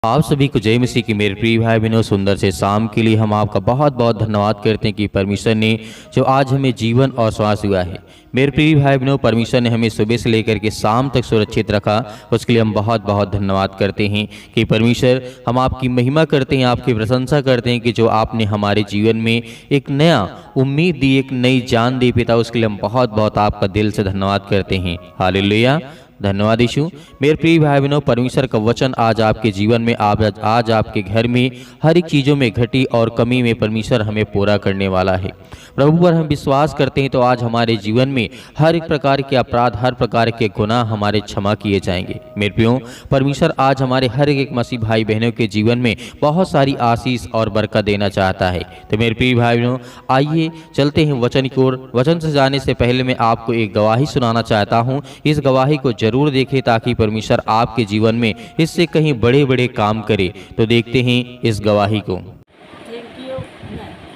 आप सभी को जय मसीह की मेरे प्रिय भाई बहनों, सुंदर से शाम के लिए हम आपका बहुत बहुत धन्यवाद करते हैं कि परमेश्वर ने जो आज हमें जीवन और श्वास हुआ है। मेरे प्रिय भाई बहनों, परमेश्वर ने हमें सुबह से लेकर के शाम तक सुरक्षित रखा, उसके लिए हम बहुत बहुत धन्यवाद करते हैं कि परमेश्वर, हम आपकी महिमा करते हैं, आपकी प्रशंसा करते हैं कि जो आपने हमारे जीवन में एक नया उम्मीद दी, एक नई जान दी पिता, उसके लिए हम बहुत बहुत आपका दिल से धन्यवाद करते हैं। हालेलुया, धन्यवाद यीशु। मेरे प्रिय भाई बहनों, परमेश्वर का वचन आज आपके जीवन में, आज आपके घर में हर एक चीज़ों में घटी और कमी में परमेश्वर हमें पूरा करने वाला है। प्रभु पर हम विश्वास करते हैं तो आज हमारे जीवन में हर एक प्रकार के अपराध, हर प्रकार के गुनाह हमारे क्षमा किए जाएंगे। मेरे प्रियो, परमेश्वर आज हमारे हर एक मसीह भाई बहनों के जीवन में बहुत सारी आशीष और बरकत देना चाहता है। तो मेरे प्रिय भाई बहनों, आइए चलते हैं वचन की ओर। वचन से जाने से पहले मैं आपको एक गवाही सुनाना चाहता हूँ। इस गवाही को जरूर देखें ताकि परमेश्वर आपके जीवन में इससे कहीं बड़े बड़े काम करे। तो देखते हैं इस गवाही को।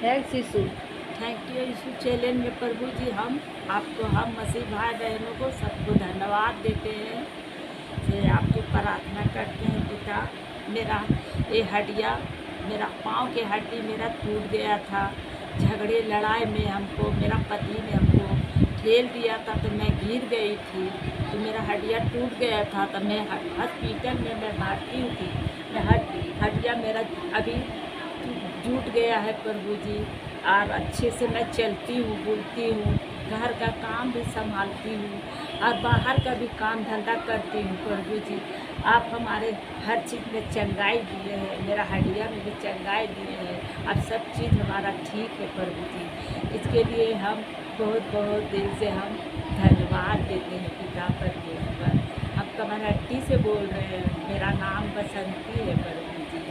थैंक यू यीशु चैलेंज में प्रभु जी, हम मसीह भाई बहनों को सबको धन्यवाद देते हैं, से आपकी प्रार्थना करते हैं पिता। मेरा ये हड्डियाँ, मेरा पाँव के हड्डी मेरा टूट गया था, झगड़े लड़ाई में हमको मेरा पति ने हमको ठेल दिया था, तो मैं गिर गई थी, तो मेरा हड्डियाँ टूट गया था, तो मैं हॉस्पिटल में मैं भर्ती थी। मैं हड्डियाँ मेरा अभी जुट गया है प्रभु जी, और अच्छे से मैं चलती हूँ, बोलती हूँ, घर का काम भी संभालती हूँ और बाहर का भी काम धंधा करती हूँ प्रभु जी। आप हमारे हर चीज़ में चंगाई दिए हैं, मेरा हड्डियाँ में भी चंगाई दिए हैं, अब सब चीज़ हमारा ठीक है प्रभु जी। इसके लिए हम बहुत बहुत दिल से हम धन्यवाद देते हैं पिता परमेश्वर। हम कमरहट्टी से बोल रहे हैं, मेरा नाम बसंती है प्रभु जी।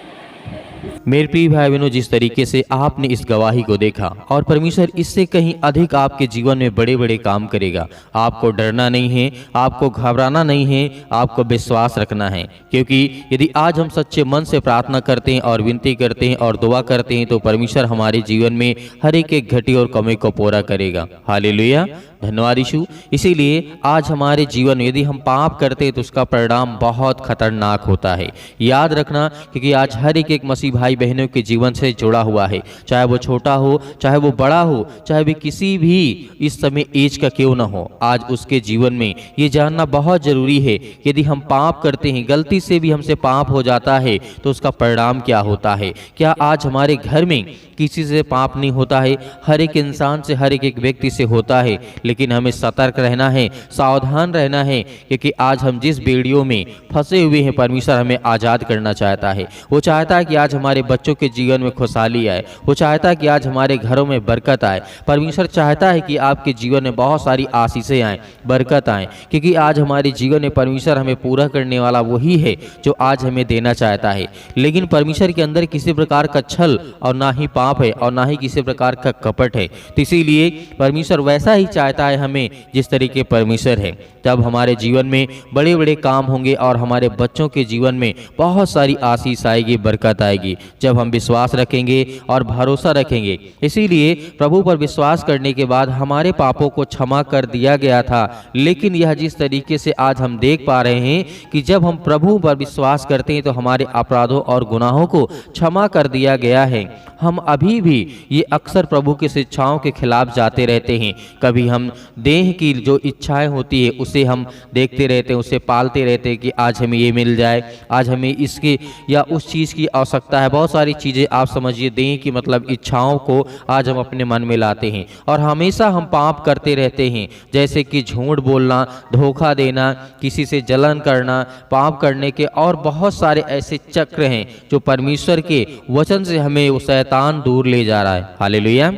मेरे प्रिय भाई बहनों, जिस तरीके से आपने इस गवाही को देखा और परमेश्वर इससे कहीं अधिक आपके जीवन में बड़े बड़े काम करेगा। आपको डरना नहीं है, आपको घबराना नहीं है, आपको विश्वास रखना है, क्योंकि यदि आज हम सच्चे मन से प्रार्थना करते हैं और विनती करते हैं और दुआ करते हैं तो परमेश्वर हमारे जीवन में हर एक घटी और कमी को पूरा करेगा। हालेलुया, धन्यवाद यीशु। इसीलिए आज हमारे जीवन में यदि हम पाप करते हैं तो उसका परिणाम बहुत खतरनाक होता है। याद रखना, क्योंकि आज हर एक मसीह भाई बहनों के जीवन से जुड़ा हुआ है, चाहे वो छोटा हो, चाहे वो बड़ा हो, चाहे भी किसी भी इस समय एज का क्यों ना हो। आज उसके जीवन में ये जानना बहुत जरूरी है, यदि हम पाप करते हैं, गलती से भी हमसे पाप हो जाता है तो उसका परिणाम क्या होता है। क्या आज हमारे घर में किसी से पाप नहीं होता है? हर एक इंसान से, हर एक व्यक्ति से होता है, लेकिन हमें सतर्क रहना है, सावधान रहना है, क्योंकि आज हम जिस बेड़ियों में फंसे हुए हैं परमेश्वर हमें आज़ाद करना चाहता है। वो चाहता है कि आज हमारे बच्चों के जीवन में खुशहाली आए, वो चाहता है कि आज हमारे घरों में बरकत आए। परमेश्वर चाहता है कि आपके जीवन में बहुत सारी आशीषें आएँ, बरकत आएँ, क्योंकि आज हमारे जीवन में परमेश्वर हमें पूरा करने वाला वही है जो आज हमें देना चाहता है। लेकिन परमेश्वर के अंदर किसी प्रकार का छल और ना ही पाप है और ना ही किसी प्रकार का कपट है, तो इसीलिए परमेश्वर वैसा ही चाहता है हमें जिस तरीके परमेश्वर है। तब हमारे जीवन में बड़े बड़े काम होंगे और हमारे बच्चों के जीवन में बहुत सारी आशीष आएगी, बरकत आएगी, जब हम विश्वास रखेंगे और भरोसा रखेंगे। इसीलिए प्रभु पर विश्वास करने के बाद हमारे पापों को क्षमा कर दिया गया था। लेकिन यह जिस तरीके से आज हम देख पा रहे हैं कि जब हम प्रभु पर विश्वास करते हैं तो हमारे अपराधों और गुनाहों को क्षमा कर दिया गया है। हम अभी भी ये अक्सर प्रभु की शिक्षाओं के खिलाफ जाते रहते हैं। कभी हम देह की जो इच्छाएं होती है उसे हम देखते रहते हैं, उसे पालते रहते हैं कि आज हमें ये मिल जाए, आज हमें इसके या उस चीज़ की आवश्यकता है। बहुत सारी चीज़ें आप समझिए देह की मतलब इच्छाओं को आज हम अपने मन में लाते हैं और हमेशा हम पाप करते रहते हैं, जैसे कि झूठ बोलना, धोखा देना, किसी से जलन करना, पाप करने के और बहुत सारे ऐसे चक्र हैं जो परमेश्वर के वचन से हमें वो शैतान दूर ले जा रहा है। हालेलुया,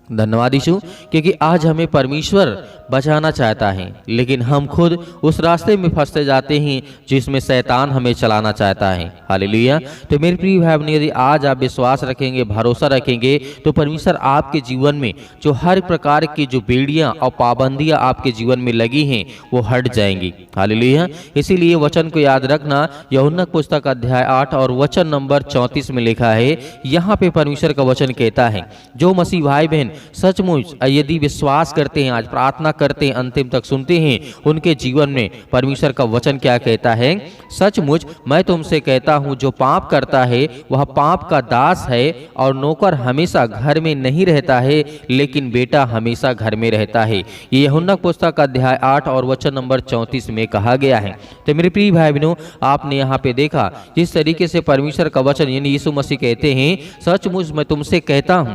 धन्यवाद यीशु, क्योंकि आज हमें परमेश्वर बचाना चाहता है, लेकिन हम खुद उस रास्ते में फंसते जाते हैं जिसमें शैतान हमें चलाना चाहता है। हालेलुया। तो मेरे प्रिय भाई बहन, यदि आज आप विश्वास रखेंगे, भरोसा रखेंगे, तो परमेश्वर आपके जीवन में जो हर प्रकार की जो बेड़ियां और पाबंदियां आपके जीवन में लगी हैं वो हट जाएंगी। हालेलुया। इसीलिए वचन को याद रखना, यूहन्ना पुस्तक अध्याय 8 और वचन नंबर 34 में लिखा है। यहाँ पे परमेश्वर का वचन कहता है, जो मसीह भाई बहन सचमुच यदि विश्वास करते हैं, आज प्रार्थना करते हैं, अंतिम तक सुनते हैं, उनके जीवन में परमेश्वर का वचन क्या कहता है? सचमुच मैं तुमसे कहता हूं, जो पाप करता है वह पाप का दास है, और नौकर हमेशा घर में नहीं रहता है, लेकिन बेटा हमेशा घर में रहता है। ये यूहन्ना पुस्तक अध्याय 8 और वचन नंबर 34 में कहा गया है। तो मेरे प्रिय भाई बहनों, आपने यहाँ पे देखा जिस तरीके से परमेश्वर का वचन यानी यीशु मसीह कहते हैं, सचमुच मैं तुमसे कहता हूं,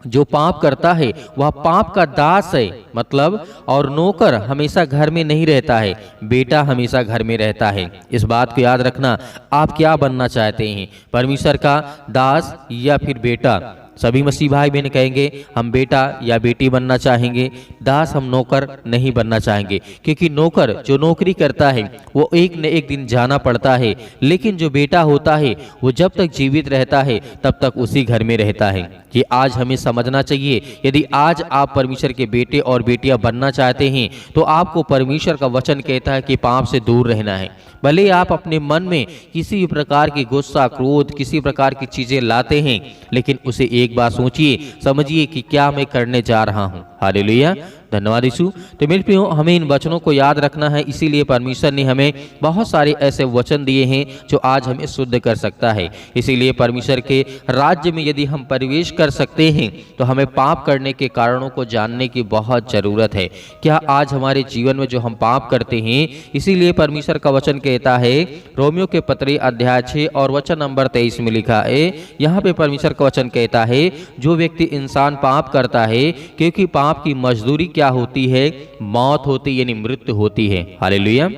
जो पाप करता है वह पाप का दास है, मतलब और नौकर हमेशा घर में नहीं रहता है, बेटा हमेशा घर में रहता है। इस बात को याद रखना। आप क्या बनना चाहते हैं, परमेश्वर का दास या फिर बेटा? सभी मसीह भाई बहन कहेंगे हम बेटा या बेटी बनना चाहेंगे, दास हम नौकर नहीं बनना चाहेंगे, क्योंकि नौकर जो नौकरी करता है वो एक न एक दिन जाना पड़ता है, लेकिन जो बेटा होता है वो जब तक जीवित रहता है तब तक उसी घर में रहता है। ये आज हमें समझना चाहिए। यदि आज आप परमेश्वर के बेटे और बेटियां बनना चाहते हैं तो आपको परमेश्वर का वचन कहता है कि पाप से दूर रहना है। भले आप अपने मन में किसी भी प्रकार की गुस्सा, क्रोध, किसी प्रकार की चीजें लाते हैं, लेकिन उसे एक बार सोचिए, समझिए कि क्या मैं करने जा रहा हूं। हालेलुया, धन्यवाद यीशु। तो मेरे प्रियो, हमें इन वचनों को याद रखना है, इसीलिए परमेश्वर ने हमें बहुत सारे ऐसे वचन दिए हैं जो आज हमें शुद्ध कर सकता है। इसीलिए परमेश्वर के राज्य में यदि हम प्रवेश कर सकते हैं तो हमें पाप करने के कारणों को जानने की बहुत जरूरत है। क्या आज हमारे जीवन में जो हम पाप करते हैं, इसीलिए परमेश्वर का वचन कहता है, रोमियो के पत्री अध्याय 6 और वचन नंबर 23 में लिखा है, यहाँ पे परमेश्वर का वचन कहता है, जो व्यक्ति इंसान पाप करता है, क्योंकि पाप की मजदूरी क्या होती है? मौत होती, यानी मृत्यु होती है। हालेलुया,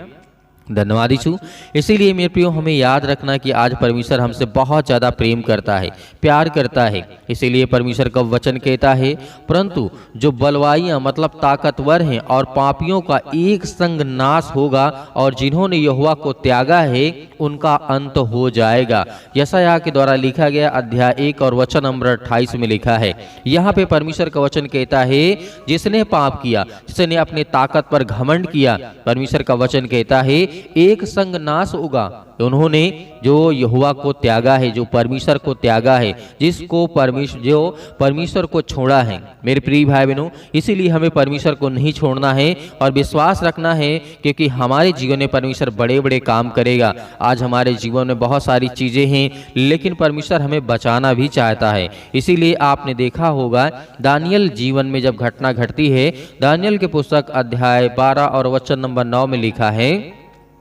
धन्यवाद यीशु। इसीलिए मेरे प्रियो, हमें याद रखना कि आज परमेश्वर हमसे बहुत ज़्यादा प्रेम करता है, प्यार करता है। इसीलिए परमेश्वर का वचन कहता है, परंतु जो बलवाइयाँ मतलब ताकतवर हैं और पापियों का एक संग नाश होगा, और जिन्होंने यहोवा को त्यागा है उनका अंत हो जाएगा। यशायाह के द्वारा लिखा गया अध्याय 1 और वचन नंबर 28 में लिखा है। यहाँ पे परमेश्वर का वचन कहता है, जिसने पाप किया, जिसने अपने ताकत पर घमंड किया, परमेश्वर का वचन कहता है एक संग नाश होगा। उन्होंने जो यहोवा को त्यागा है, जो परमेश्वर को त्यागा है, जिसको परमेश्वर को छोड़ा है। मेरे प्रिय भाई बहनों, इसीलिए हमें परमेश्वर को नहीं छोड़ना है और विश्वास रखना है, क्योंकि हमारे जीवन में परमेश्वर बड़े बड़े काम करेगा। आज हमारे जीवन में बहुत सारी चीजें हैं, लेकिन परमेश्वर हमें बचाना भी चाहता है। इसीलिए आपने देखा होगा दानियल जीवन में जब घटना घटती है, दानियल के पुस्तक अध्याय 12 और वचन नंबर 9 में लिखा है,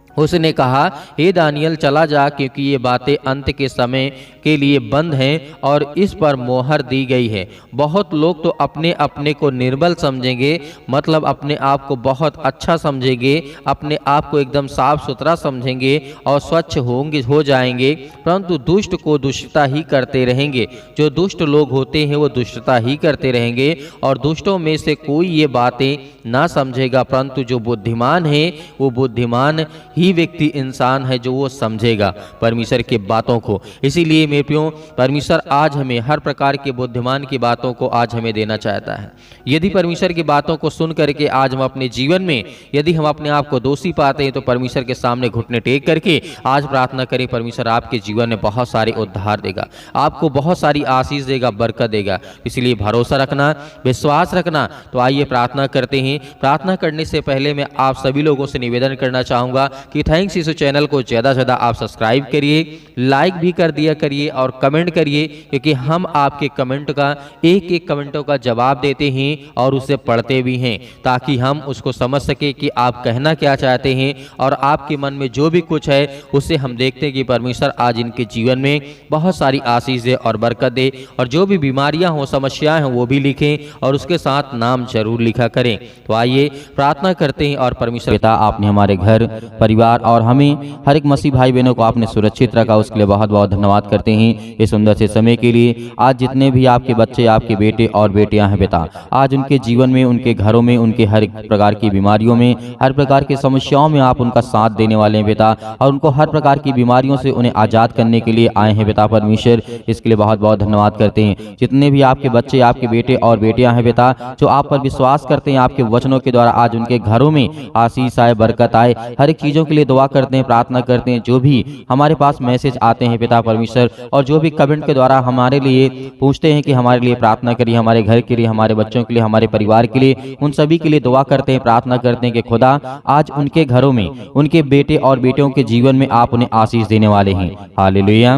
उसने कहा, हे दानियल चला जा, क्योंकि ये बातें अंत के समय के लिए बंद हैं और इस पर मोहर दी गई है। बहुत लोग तो अपने अपने को निर्बल समझेंगे, मतलब अपने आप को बहुत अच्छा समझेंगे, अपने आप को एकदम साफ सुथरा समझेंगे और स्वच्छ हो जाएंगे, परंतु दुष्ट को दुष्टता ही करते रहेंगे। जो दुष्ट लोग होते हैं वो दुष्टता ही करते रहेंगे, और दुष्टों में से कोई ये बातें ना समझेगा, परंतु जो बुद्धिमान है वो बुद्धिमान ही व्यक्ति इंसान है जो वो समझेगा परमेश्वर की बातों को। इसीलिए मेरे प्रियो, परमेश्वर आज हमें हर प्रकार के बुद्धिमान की बातों को आज हमें देना चाहता है। यदि परमेश्वर की बातों को सुन करके आज हम अपने जीवन में यदि हम अपने आप को दोषी पाते हैं, तो परमेश्वर के सामने घुटने टेक करके आज प्रार्थना करें, परमेश्वर आपके जीवन में बहुत सारे उद्धार देगा, आपको बहुत सारी आशीष देगा, बरकत देगा। इसलिए भरोसा रखना, विश्वास रखना। तो आइए प्रार्थना करते हैं। प्रार्थना करने से पहले मैं आप सभी लोगों से निवेदन करना चाहूँगा कि थैंक्स यीशु चैनल को ज़्यादा से ज़्यादा आप सब्सक्राइब करिए, लाइक भी कर दिया करिए और कमेंट करिए, क्योंकि हम आपके कमेंट का एक एक कमेंटों का जवाब देते हैं और उसे पढ़ते भी हैं, ताकि हम उसको समझ सके कि आप कहना क्या चाहते हैं, और आपके मन में जो भी कुछ है उसे हम देखते हैं कि परमेश्वर आज इनके जीवन में बहुत सारी आशीष दे और बरकत दे। और जो भी बीमारियां हों, समस्याएं हों, वो भी लिखें और उसके साथ नाम जरूर लिखा करें। तो आइए प्रार्थना करते हैं। और परमेश्वर पिता, आपने हमारे घर परिवार और हमें हर एक मसीह भाई बहनों को आपने सुरक्षित रखा, उसके लिए बहुत बहुत धन्यवाद करते हैं इस सुंदर से समय के लिए। आज जितने भी आपके बच्चे, आपके बेटे और बेटियां हैं पिता, आज उनके जीवन में, उनके घरों में, उनके हर एक प्रकार की बीमारियों में, हर प्रकार की समस्याओं में आप उनका साथ देने वाले हैं पिता, और उनको हर प्रकार की बीमारियों से उन्हें आजाद करने के लिए आए हैं पिता परमेश्वर। इसके लिए बहुत बहुत धन्यवाद करते हैं। जितने भी आपके बच्चे, आपके बेटे और बेटियां हैं पिता, जो आप पर विश्वास करते हैं, आपके वचनों के द्वारा आज उनके घरों में आशीष आए, बरकत आए, हर एक चीजों के के लिए दुआ करते हैं, प्रार्थना करते हैं, जो भी हमारे पास मैसेज आते हैं पिता परमेश्वर, और जो भी कमेंट के द्वारा हमारे लिए पूछते हैं कि हमारे लिए प्रार्थना करिए, हमारे घर के लिए, हमारे बच्चों के लिए, हमारे परिवार के लिए, उन सभी के लिए दुआ करते हैं, प्रार्थना करते हैं कि खुदा आज उनके घरों में, उनके बेटे और बेटियों के जीवन में आप उन्हें आशीष देने वाले हैं। हालेलुया,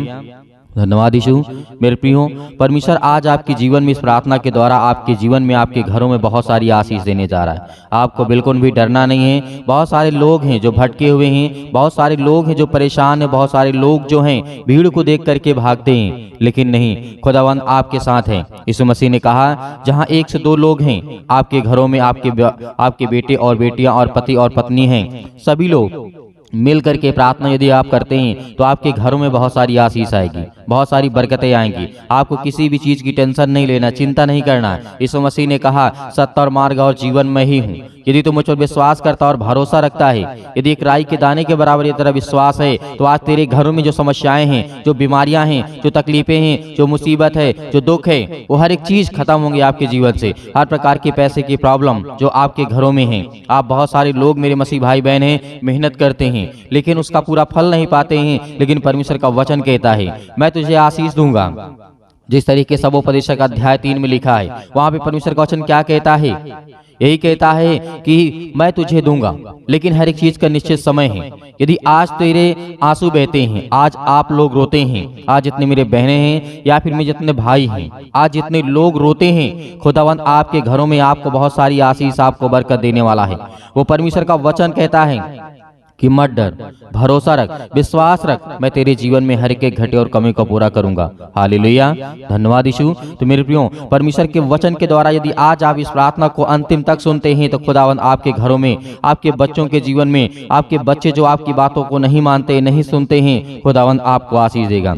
धन्यवाद यीशु। मेरे प्रियो, परमेश्वर आज आपके जीवन में इस प्रार्थना के द्वारा आपके जीवन में, आपके घरों में बहुत सारी आशीष देने जा रहा है। आपको बिल्कुल भी डरना नहीं है। बहुत सारे लोग हैं जो भटके हुए हैं, बहुत सारे लोग हैं जो परेशान हैं, बहुत सारे लोग जो हैं भीड़ को देख करके भागते हैं, लेकिन नहीं, खुदावंद आपके साथ है। यीशु मसीह ने कहा जहां 1 से 2 लोग हैं आपके घरों में, आपके बेटे और बेटियां और पति और पत्नी हैं, सभी लोग मिल करके प्रार्थना यदि आप करते हैं तो आपके घरों में बहुत सारी आशीष आएगी, बहुत सारी बरकतें आएंगी। आपको किसी भी चीज की टेंशन नहीं लेना, चिंता नहीं करना। यीशु मसीह ने कहा सत्य और मार्ग और जीवन में ही हूँ। यदि तू मुझ पर विश्वास करता और भरोसा रखता है, यदि एक राई के दाने के बराबर ये तेरा विश्वास है, तो आज तेरे घरों में जो समस्याएं हैं, जो बीमारियां हैं, जो तकलीफें हैं, जो मुसीबत है, जो दुख है, वो हर एक चीज खत्म होंगी आपके जीवन से। हर प्रकार की पैसे की प्रॉब्लम जो आपके घरों में है, आप बहुत सारे लोग मेरे मसीह भाई बहन हैं, मेहनत करते हैं लेकिन उसका पूरा फल नहीं पाते हैं, लेकिन परमेश्वर का वचन कहता है मैं तुझे आशीष दूंगा। जिस तरीके से उपदेशक अध्याय 3 में लिखा है, वहां पे परमेश्वर का वचन क्या कहता है? यही कहता है कि मैं तुझे दूंगा, लेकिन हर एक चीज का निश्चित समय है। यदि आज तेरे आंसू बहते हैं, आज आप लोग रोते हैं, आज जितने मेरे बहनें हैं या फिर मेरे जितने भाई हैं, आज जितने लोग रोते हैं, खुदावंद आपके घरों में आपको बहुत सारी आशीष, आपको बरकत देने वाला है। वो परमेश्वर का वचन कहता है कि मत डर, भरोसा रख, विश्वास रख, मैं तेरे जीवन में हर एक घटे और कमी को पूरा करूंगा। हालेलुया, धन्यवाद यीशु। तो मेरे प्रियो, परमेश्वर के वचन के द्वारा यदि आज आप इस प्रार्थना को अंतिम तक सुनते हैं तो खुदावंद आपके घरों में, आपके बच्चों के जीवन में, आपके बच्चे जो आपकी बातों को नहीं मानते, नहीं सुनते हैं, खुदावंद आपको आशीष देगा।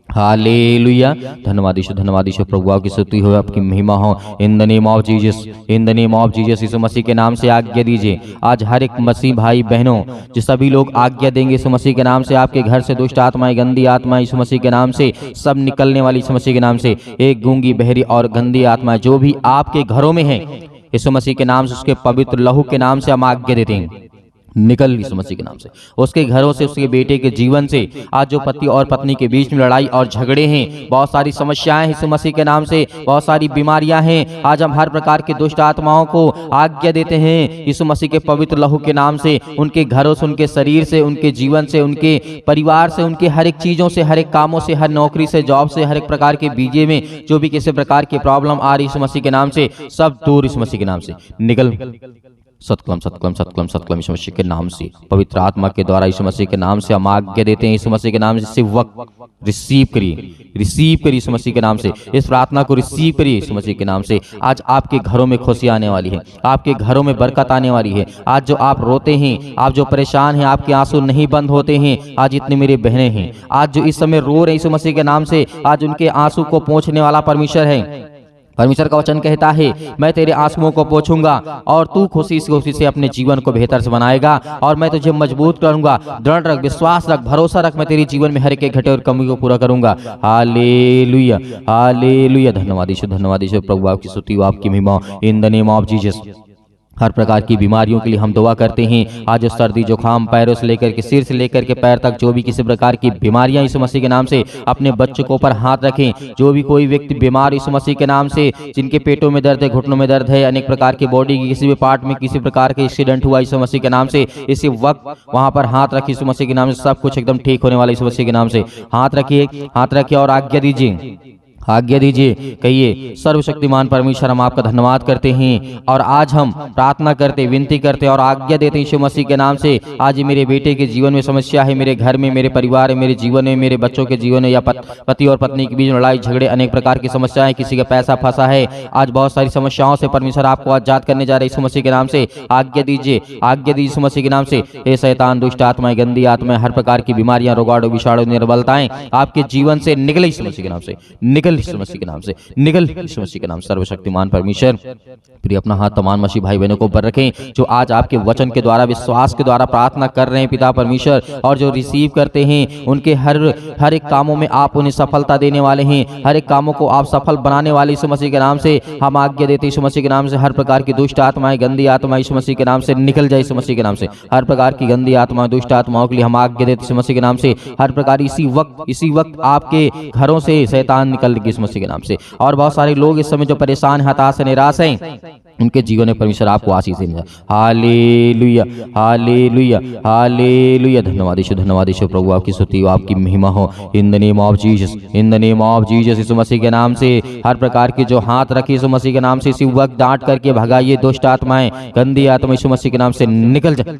हालेलुया, धन्यवाद यीशु, धन्यवाद यीशु। प्रभु आपकी स्तुति हो, आपकी महिमा हो। In the name of Jesus, in the name of Jesus. Yeshu Masih के नाम से आज्ञा दीजिए आज हर एक मसीह भाई बहनों, जो सभी लोग आज्ञा देंगे यीशु मसीह के नाम से, आपके घर से दुष्ट आत्माएं, गंदी आत्माएं यीशु मसीह के नाम से सब निकलने वाली यीशु मसीह के नाम से, एक गूंगी, बहरी और गंदी आत्मा जो भी आपके घरों में है, यीशु मसीह के नाम से, उसके पवित्र लहू के नाम से हम आज्ञा देते हैं, निकल यीशु मसीह के नाम से, उसके घरों से, उसके बेटे के जीवन से। आज जो पति और पत्नी के बीच में लड़ाई और झगड़े हैं, बहुत सारी समस्याएं यीशु मसीह के नाम से, बहुत सारी बीमारियां हैं, आज हम हर प्रकार के दुष्ट आत्माओं को आज्ञा देते हैं यीशु मसीह के पवित्र लहू के नाम से, उनके घरों से, उनके शरीर से, उनके जीवन से, उनके परिवार से, उनके हर एक चीजों से, हर एक कामों से, हर नौकरी से, जॉब से, हर एक प्रकार के बीजे में जो भी किसी प्रकार की प्रॉब्लम आ रही यीशु मसीह के नाम से, सब दूर यीशु मसीह के नाम से निकल। सतकलम सतकलम सतकलम सतकलम यीशु मसीह के नाम से, पवित्र आत्मा के द्वारा यीशु मसीह के नाम से हम आज्ञा देते हैं यीशु मसीह के नाम से, वक्त रिसीव करिए, रिसीव करिए यीशु मसीह के नाम से, इस प्रार्थना को रिसीव करिए यीशु मसीह के नाम से। आज आपके घरों में खुशी आने वाली है, आपके घरों में बरकत आने वाली है। आज जो आप रोते हैं, आप जो परेशान हैं, आपके आंसू नहीं बंद होते हैं। आज इतने मेरे बहनें हैं आज जो इस समय रो रहे हैं यीशु मसीह के नाम से, आज उनके आंसू को पोंछने वाला परमेश्वर है। परमेश्वर का वचन कहता है मैं तेरे आंसुओं को पोंछूंगा और तू खुशी से अपने जीवन को बेहतर से बनाएगा, और मैं तुझे मजबूत करूंगा। दृढ़ रख, विश्वास रख, भरोसा रख, मैं तेरे जीवन में हर एक घटे और कमी को पूरा करूंगा। हालेलुया, हालेलुया, धन्यवाद यीशु, धन्यवाद यीशु। प्रभु आपकी स्तुति, आपकी महिमा, in the name of Jesus. हर प्रकार की बीमारियों के लिए हम दुआ करते हैं। आज सर्दी जुकाम, पैरों से लेकर के सिर से लेकर के पैर तक जो भी किसी प्रकार की बीमारियां यीशु मसीह के नाम से, अपने बच्चों को ऊपर हाथ रखें। जो भी कोई व्यक्ति बीमार यीशु मसीह के नाम से, जिनके पेटों में दर्द है, घुटनों में दर्द है, अनेक प्रकार की बॉडी की किसी भी पार्ट में किसी प्रकार के एक्सीडेंट हुआ यीशु मसीह के नाम से, इसी वक्त वहां पर हाथ रखिए यीशु मसीह के नाम से, सब कुछ एकदम ठीक होने वाला यीशु मसीह के नाम से। हाथ रखिए, हाथ रखिए और आज्ञा दीजिए, आज्ञा दीजिए। कहिए सर्वशक्तिमान परमेश्वर हम आपका धन्यवाद करते हैं और आज हम प्रार्थना करते, विनती करते और आज्ञा देते हैं यीशु मसीह के नाम से। आज मेरे बेटे के जीवन में समस्या है, मेरे घर में, मेरे परिवार में, मेरे जीवन में, मेरे बच्चों के जीवन में, या पति और पत्नी के बीच लड़ाई झगड़े, अनेक प्रकार की समस्याएं, किसी का पैसा फंसा है, आज बहुत सारी समस्याओं से परमेश्वर आपको आजाद करने जा रहे यीशु मसीह के नाम से। आज्ञा दीजिए, आज्ञा दीजिए यीशु मसीह के नाम से। हे शैतान, दुष्ट आत्माएं, गंदी आत्माएं, हर प्रकार की बीमारियां, रोगाणु, विषाणु, निर्बलताएं आपके जीवन से निकले यीशु मसीह के नाम से, निकले निकल यीशु मसीह के नाम से, निकल यीशु मसीह के नाम। सर्वशक्तिमान परमेश्वर प्रिय अपना हाथ तमाम मसीह भाई बहनों को ऊपर रखें जो आज आपके वचन के द्वारा विश्वास के द्वारा प्रार्थना कर रहे हैं पिता परमेश्वर, और जो रिसीव करते हैं उनके हर एक कामों में आप उन्हें सफलता देने वाले हैं, हर एक कामों को आप सफल बनाने वाले यीशु मसीह के नाम से हम आज्ञा देते यीशु मसीह के नाम से। हर प्रकार की दुष्ट आत्माएं, गंदी आत्मा यीशु मसीह के नाम से निकल जाए यीशु मसीह के नाम से। हर प्रकार की गंदी आत्मा, दुष्ट आत्माओं के लिए हम आज्ञा देते यीशु मसीह के नाम से। हर प्रकार इसी वक्त आपके घरों से शैतान निकल गए यीशु मसीह के नाम से। और बहुत सारे लोग इस समय जो परेशान, हताश, निराश हैं, उनके जीवन में परमेश्वर आपको आशीष देना। Hallelujah, hallelujah, hallelujah. धन्यवाद यीशु, धन्यवाद यीशु प्रभु, आपकी स्तुति हो, आपकी महिमा हो। In the name of Jesus, in the name of Jesus Yeshu Masih के नाम से हर प्रकार की जो हाथ रखी यीशु मसीह के नाम से इसी वक्त डांट करके भगाइए दुष्ट आत्माएं, गंदी आत्मा यीशु मसीह के नाम से निकल जाए,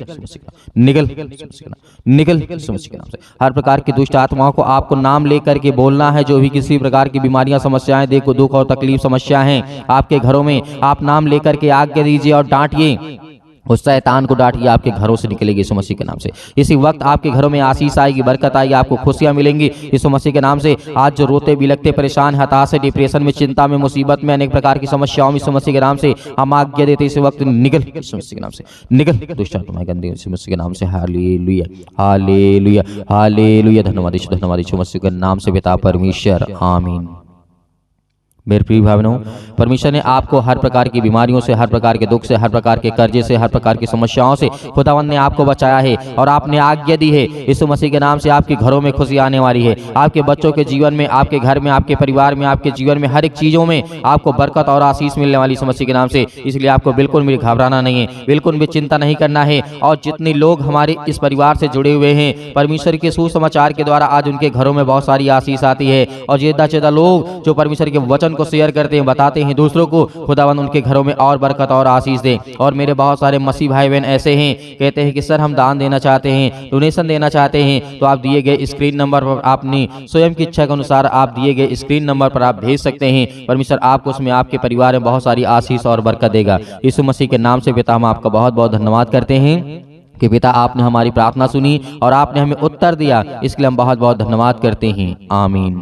निकल निकल यीशु मसीह के नाम से। हर प्रकार की दुष्ट आत्माओं को आपको नाम लेकर के बोलना है। जो भी किसी प्रकार की बीमारियां, समस्याएं, देखो दुख और तकलीफ, समस्या हैं आपके घरों में, आप नाम लेकर के आज्ञा दीजिए और डांटिए, उस शैतान को डांटिए, आपके घरों से निकलेगी यीशु मसीह के नाम से। इसी वक्त आपके घरों में आशीष आएगी, बरकत आएगी, आपको खुशियां मिलेंगी यीशु मसीह के नाम से। आज जो रोते बिलखते, परेशान, हताश, डिप्रेशन में, चिंता में, मुसीबत में, अनेक प्रकार की समस्याओं में यीशु मसीह के नाम से हम आज्ञा देते इस वक्त निकल यीशु मसीह के नाम से, निकल दुष्ट आत्माएं, गंदी यीशु मसीह के नाम से। Hallelujah, hallelujah, hallelujah. धन्यवाद यीशु, धन्यवाद यीशु मसीह के नाम से पिता परमेश्वर, आमीन। मेरे प्रिय भाई बहनों, परमेश्वर ने आपको हर प्रकार की बीमारियों से, हर प्रकार के दुख से, हर प्रकार के कर्जे से, हर प्रकार की समस्याओं से खुदावंद ने आपको बचाया है और आपने आज्ञा दी है यीशु मसीह के नाम से आपके घरों में खुशी आने वाली है। आपके बच्चों के जीवन में, आपके घर में, आपके परिवार में, आपके जीवन में, हर एक चीज़ों में आपको बरकत और आशीष मिलने वाली यीशु मसीह के नाम से। इसलिए आपको बिल्कुल भी घबराना नहीं है, बिल्कुल भी चिंता नहीं करना है। और जितने लोग हमारे इस परिवार से जुड़े हुए हैं, परमेश्वर के सुसमाचार के द्वारा आज उनके घरों में बहुत सारी आशीष आती है। और ज़्यादा से ज़्यादा लोग जो परमेश्वर के वचन को शेयर करते हैं, बताते हैं दूसरों को, खुदावंद उनके घरों में और बरकत और आशीष दे। और मेरे बहुत सारे मसीह भाई बहन ऐसे हैं, कहते हैं कि सर हम दान देना चाहते हैं, डोनेशन देना चाहते हैं, तो आप दिए गए स्क्रीन नंबर पर अपनी स्वयं की इच्छा के अनुसार आप दिए गए स्क्रीन नंबर पर आप भेज सकते हैं। परमेश्वर आपको उसमें, आपके परिवार में बहुत सारी आशीष और बरकत देगा। यीशु मसीह के नाम से पिता हम आपका बहुत बहुत धन्यवाद करते हैं कि पिता आपने हमारी प्रार्थना सुनी और आपने हमें उत्तर दिया, इसके लिए हम बहुत बहुत धन्यवाद करते हैं। आमीन।